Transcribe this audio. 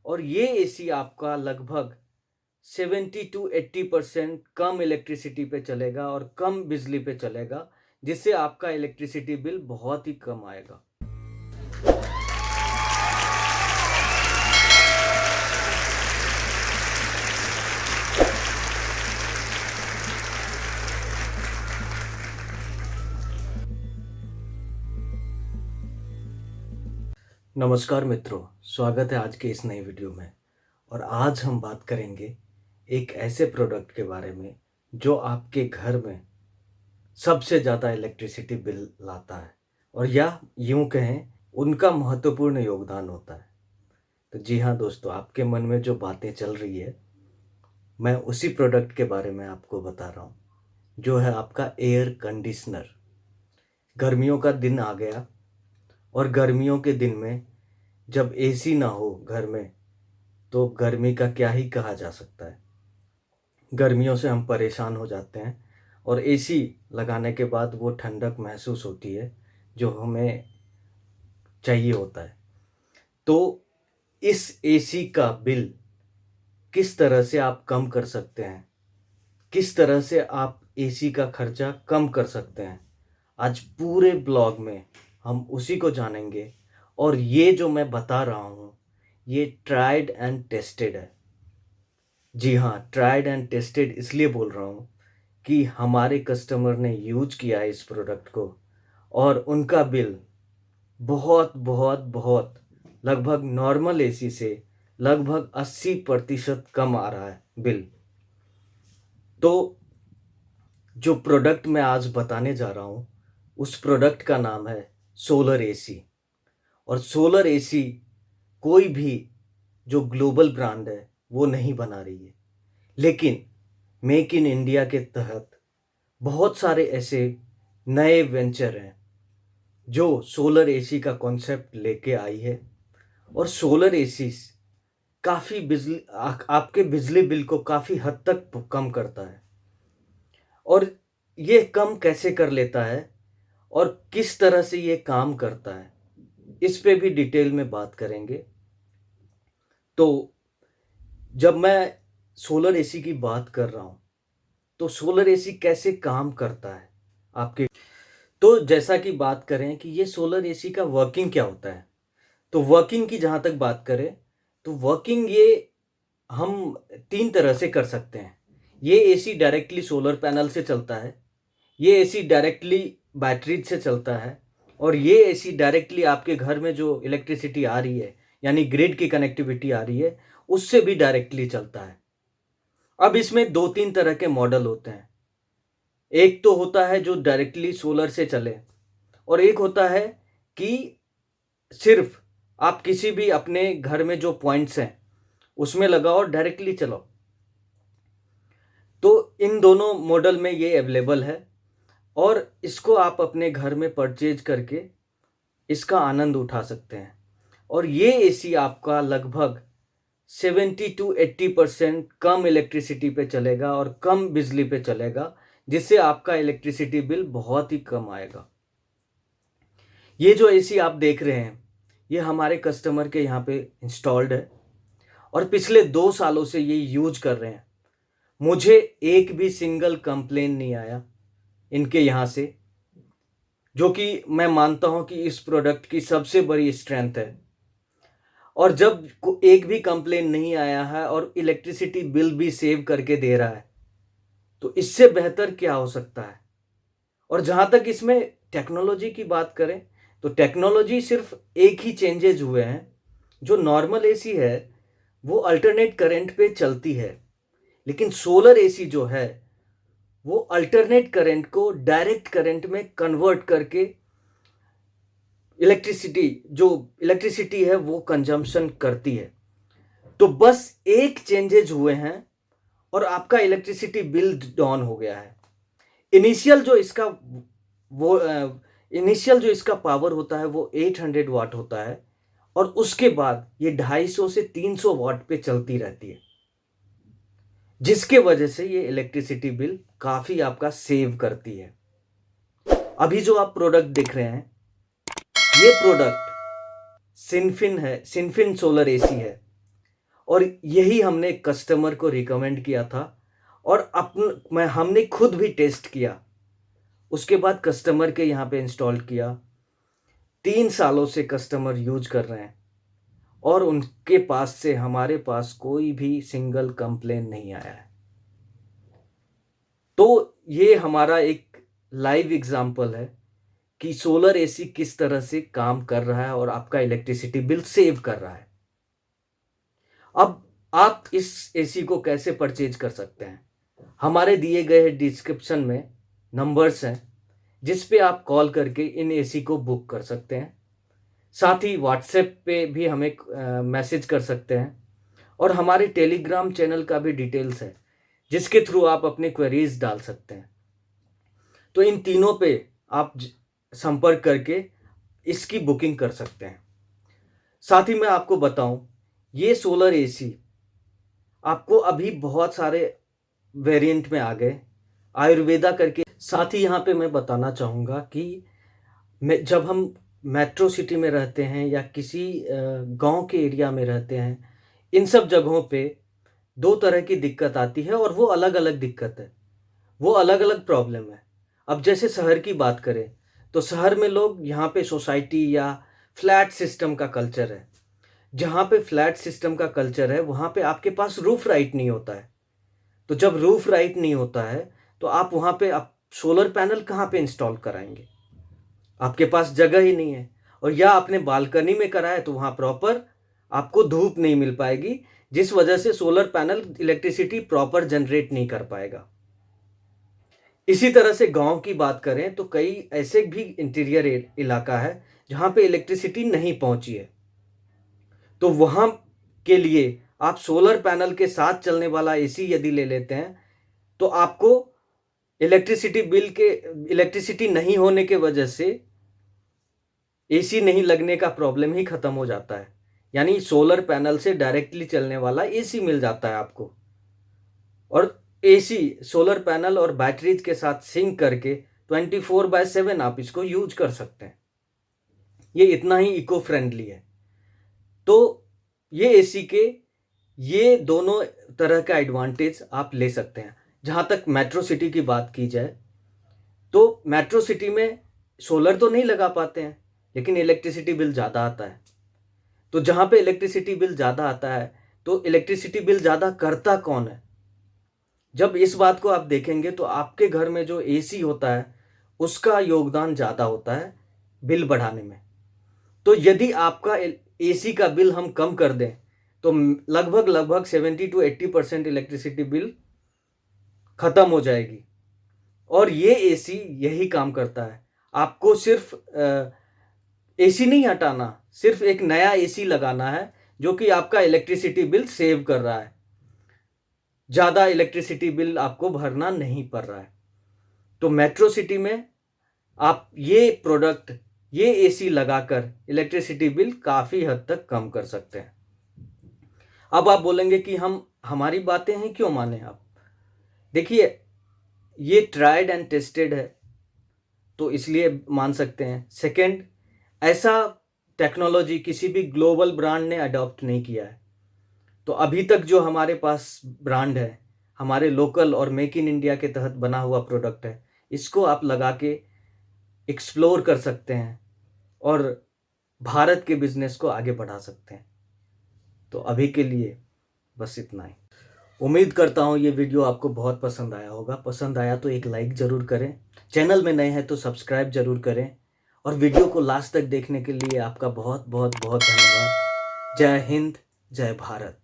और ये एसी आपका लगभग 70 टू 80% कम इलेक्ट्रिसिटी पे चलेगा और कम बिजली पे चलेगा, जिससे आपका इलेक्ट्रिसिटी बिल बहुत ही कम आएगा। नमस्कार मित्रों, स्वागत है आज के इस नई वीडियो में। और आज हम बात करेंगे एक ऐसे प्रोडक्ट के बारे में जो आपके घर में सबसे ज़्यादा इलेक्ट्रिसिटी बिल लाता है, और या यूं कहें उनका महत्वपूर्ण योगदान होता है। तो जी हाँ दोस्तों, आपके मन में जो बातें चल रही है, मैं उसी प्रोडक्ट के बारे में आपको बता रहा हूँ, जो है आपका एयर कंडीशनर। गर्मियों का दिन आ गया और गर्मियों के दिन में जब एसी ना हो घर में तो गर्मी का क्या ही कहा जा सकता है। गर्मियों से हम परेशान हो जाते हैं और एसी लगाने के बाद वो ठंडक महसूस होती है जो हमें चाहिए होता है। तो इस एसी का बिल किस तरह से आप कम कर सकते हैं, किस तरह से आप एसी का खर्चा कम कर सकते हैं, आज पूरे ब्लॉग में हम उसी को जानेंगे। और ये जो मैं बता रहा हूँ ये ट्राइड एंड टेस्टेड है। जी हाँ, ट्राइड एंड टेस्टेड इसलिए बोल रहा हूँ कि हमारे कस्टमर ने यूज किया है इस प्रोडक्ट को और उनका बिल बहुत बहुत बहुत लगभग नॉर्मल एसी से लगभग 80% कम आ रहा है बिल। तो जो प्रोडक्ट मैं आज बताने जा रहा हूँ उस प्रोडक्ट का नाम है सोलर एसी। और सोलर एसी कोई भी जो ग्लोबल ब्रांड है वो नहीं बना रही है, लेकिन मेक इन इंडिया के तहत बहुत सारे ऐसे नए वेंचर हैं जो सोलर एसी का कॉन्सेप्ट लेके आई है। और सोलर एसी काफ़ी बिजली आपके बिजली बिल को काफ़ी हद तक कम करता है। और ये कम कैसे कर लेता है और किस तरह से ये काम करता है, इस पे भी डिटेल में बात करेंगे। तो जब मैं सोलर एसी की बात कर रहा हूँ तो सोलर एसी कैसे काम करता है आपके, तो जैसा कि बात करें कि ये सोलर एसी का वर्किंग क्या होता है, तो वर्किंग की जहाँ तक बात करें तो वर्किंग ये हम 3 तरह से कर सकते हैं। ये एसी डायरेक्टली सोलर पैनल से चलता है, ये एसी डायरेक्टली बैटरी से चलता है, और ये एसी डायरेक्टली आपके घर में जो इलेक्ट्रिसिटी आ रही है यानी ग्रिड की कनेक्टिविटी आ रही है उससे भी डायरेक्टली चलता है। अब इसमें 2-3 तरह के मॉडल होते हैं। एक तो होता है जो डायरेक्टली सोलर से चले, और एक होता है कि सिर्फ आप किसी भी अपने घर में जो पॉइंट्स हैं उसमें लगाओ और डायरेक्टली चलाओ। तो इन दोनों मॉडल में ये अवेलेबल है और इसको आप अपने घर में परचेज करके इसका आनंद उठा सकते हैं। और ये एसी आपका लगभग 70 टू 80% कम इलेक्ट्रिसिटी पे चलेगा और कम बिजली पे चलेगा, जिससे आपका इलेक्ट्रिसिटी बिल बहुत ही कम आएगा। ये जो एसी आप देख रहे हैं ये हमारे कस्टमर के यहाँ पे इंस्टॉल्ड है और पिछले 2 सालों से ये यूज कर रहे हैं। मुझे एक भी सिंगल कंप्लेन नहीं आया इनके यहाँ से, जो कि मैं मानता हूँ कि इस प्रोडक्ट की सबसे बड़ी स्ट्रेंथ है। और जब एक भी कंप्लेन नहीं आया है और इलेक्ट्रिसिटी बिल भी सेव करके दे रहा है तो इससे बेहतर क्या हो सकता है। और जहाँ तक इसमें टेक्नोलॉजी की बात करें तो टेक्नोलॉजी सिर्फ एक ही चेंजेज हुए हैं। जो नॉर्मल एसी है वो अल्टरनेट करंट पे चलती है, लेकिन सोलर एसी जो है वो अल्टरनेट करंट को डायरेक्ट करंट में कन्वर्ट करके इलेक्ट्रिसिटी है वो कंजम्पशन करती है। तो बस एक चेंजेज हुए हैं और आपका इलेक्ट्रिसिटी बिल डाउन हो गया है। इनिशियल जो इसका पावर होता है वो 800 वाट होता है और उसके बाद ये 250 से 300 वाट पे चलती रहती है, जिसके वजह से ये इलेक्ट्रिसिटी बिल काफी आपका सेव करती है। अभी जो आप प्रोडक्ट देख रहे हैं ये प्रोडक्ट सिनफिन सोलर एसी है। और यही हमने कस्टमर को रिकमेंड किया था और हमने खुद भी टेस्ट किया। उसके बाद कस्टमर के यहाँ पे इंस्टॉल किया। 3 सालों से कस्टमर यूज कर रहे हैं और उनके पास से हमारे पास कोई भी सिंगल कंप्लेन नहीं आया है। तो ये हमारा एक लाइव एग्जाम्पल है कि सोलर एसी किस तरह से काम कर रहा है और आपका इलेक्ट्रिसिटी बिल सेव कर रहा है। अब आप इस एसी को कैसे परचेज कर सकते हैं? हमारे दिए गए डिस्क्रिप्शन में नंबर्स हैं जिस पे आप कॉल करके इन एसी को बुक कर सकते हैं। साथ ही व्हाट्सएप पे भी हमें मैसेज कर सकते हैं और हमारे टेलीग्राम चैनल का भी डिटेल्स है जिसके थ्रू आप अपनी क्वेरीज डाल सकते हैं। तो इन तीनों पे आप संपर्क करके इसकी बुकिंग कर सकते हैं। साथ ही मैं आपको बताऊं, ये सोलर एसी आपको अभी बहुत सारे वेरिएंट में आ गए, आयुर्वेदा करके। साथ ही यहाँ पे मैं बताना चाहूँगा कि जब हम मेट्रो सिटी में रहते हैं या किसी गांव के एरिया में रहते हैं, इन सब जगहों पे 2 तरह की दिक्कत आती है और वो अलग अलग दिक्कत है, वो अलग अलग प्रॉब्लम है। अब जैसे शहर की बात करें तो शहर में लोग यहाँ पे सोसाइटी या फ्लैट सिस्टम का कल्चर है। जहाँ पे फ्लैट सिस्टम का कल्चर है वहाँ पे आपके पास रूफ राइट नहीं होता है। तो जब रूफ राइट नहीं होता है तो आप वहाँ पे आप सोलर पैनल कहाँ पे इंस्टॉल कराएंगे? आपके पास जगह ही नहीं है। और या आपने बालकनी में करा है तो वहाँ प्रॉपर आपको धूप नहीं मिल पाएगी, जिस वजह से solar panel electricity proper generate नहीं कर पाएगा। इसी तरह से गांव की बात करें तो कई ऐसे भी इंटीरियर इलाका है जहाँ पे इलेक्ट्रिसिटी नहीं पहुँची है। तो वहाँ के लिए आप सोलर पैनल के साथ चलने वाला एसी यदि ले लेते हैं तो आपको इलेक्ट्रिसिटी नहीं होने के वजह से एसी नहीं लगने का प्रॉब्लम ही खत्म हो जाता है। यानी सोलर पैनल से डायरेक्टली चलने वाला एसी मिल जाता है आपको। और एसी सोलर पैनल और बैटरीज के साथ सिंक करके 24/7 आप इसको यूज कर सकते हैं। ये इतना ही इको फ्रेंडली है। तो ये एसी के ये दोनों तरह का एडवांटेज आप ले सकते हैं। जहाँ तक मेट्रो सिटी की बात की जाए तो मेट्रो सिटी में सोलर तो नहीं लगा पाते हैं लेकिन इलेक्ट्रिसिटी बिल ज़्यादा आता है। तो जहाँ पे इलेक्ट्रिसिटी बिल ज़्यादा आता है तो इलेक्ट्रिसिटी बिल ज़्यादा करता कौन है? जब इस बात को आप देखेंगे तो आपके घर में जो एसी होता है उसका योगदान ज़्यादा होता है बिल बढ़ाने में। तो यदि आपका एसी का बिल हम कम कर दें तो लगभग 70 to 80% इलेक्ट्रिसिटी बिल ख़त्म हो जाएगी। और ये एसी यही काम करता है। आपको सिर्फ एसी नहीं हटाना, सिर्फ एक नया एसी लगाना है जो कि आपका इलेक्ट्रिसिटी बिल सेव कर रहा है। ज़्यादा इलेक्ट्रिसिटी बिल आपको भरना नहीं पड़ रहा है। तो मेट्रो सिटी में आप ये एसी लगाकर इलेक्ट्रिसिटी बिल काफ़ी हद तक कम कर सकते हैं। अब आप बोलेंगे कि हमारी बातें हैं क्यों माने आप? देखिए, ये ट्राइड एंड टेस्टेड है तो इसलिए मान सकते हैं। सेकंड, ऐसा टेक्नोलॉजी किसी भी ग्लोबल ब्रांड ने अडॉप्ट नहीं किया है। तो अभी तक जो हमारे पास ब्रांड है, हमारे लोकल और मेक इन इंडिया के तहत बना हुआ प्रोडक्ट है, इसको आप लगा के एक्सप्लोर कर सकते हैं और भारत के बिजनेस को आगे बढ़ा सकते हैं। तो अभी के लिए बस इतना ही। उम्मीद करता हूँ ये वीडियो आपको बहुत पसंद आया होगा। पसंद आया तो एक लाइक ज़रूर करें, चैनल में नए हैं तो सब्सक्राइब ज़रूर करें और वीडियो को लास्ट तक देखने के लिए आपका बहुत बहुत बहुत धन्यवाद। जय हिंद, जय भारत।